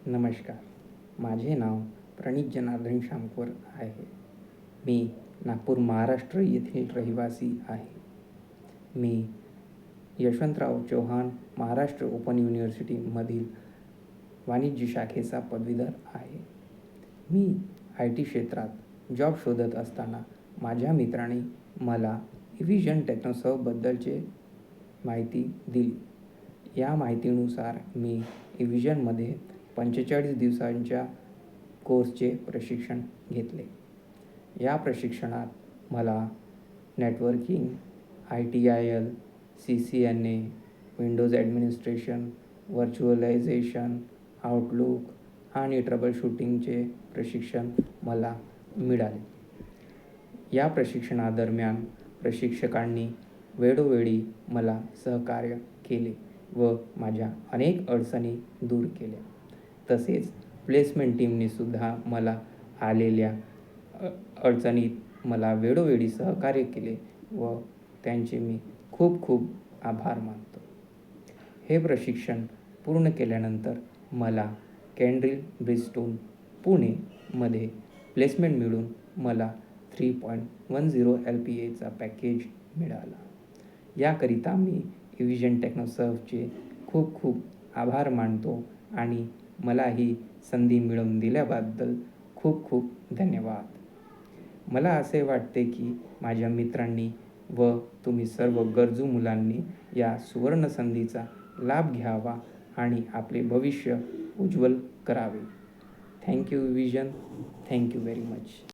नमस्कार. माझे नाव प्रणित जनार्दन शामकर आहे. मी नागपूर, महाराष्ट्र येथील रहिवासी आहे. मी यशवंतराव चव्हाण महाराष्ट्र ओपन युनिव्हर्सिटीमधील वाणिज्य शाखेचा पदवीधर आहे. मी IT क्षेत्रात जॉब शोधत असताना माझ्या मित्राने मला इव्हिजन टेक्नोसर्व्हबद्दलचे माहिती दिली. या माहितीनुसार मी इव्हिजनमध्ये 45 दिवसांच्या कोर्सचे प्रशिक्षण घेतले. या प्रशिक्षणात मला networking, ITIL, CCNA, Windows administration, virtualisation, outlook आणि ट्रबल शूटिंगचे प्रशिक्षण मला मिळाले. या प्रशिक्षणादरम्यान प्रशिक्षकांनी वेळोवेळी मला सहकार्य केले व माझ्या अनेक अडचणी दूर केल्या. तसेच प्लेसमेंट टीमनेसुद्धा मला आलेल्या अडचणीत मला वेळोवेळी सहकार्य केले व त्यांचे मी खूप खूप आभार मानतो. हे प्रशिक्षण पूर्ण केल्यानंतर मला कॅन्ड्रिल ब्रिजस्टोन, पुणेमध्ये प्लेसमेंट मिळून मला 3.10 LPAचा पॅकेज मिळाला. याकरिता मी इव्हिजन टेक्नोसर्व्हचे खूप खूप आभार मानतो आणि मला ही संधी मिळवून दिल्याबद्दल खूप खूप धन्यवाद. मला असे वाटते की माझ्या मित्रांनी व तुम्ही सर्व गरजू मुलांनी या सुवर्ण संधीचा लाभ घ्यावा आणि आपले भविष्य उज्ज्वल करावे. Thank you Evision. Thank you very much.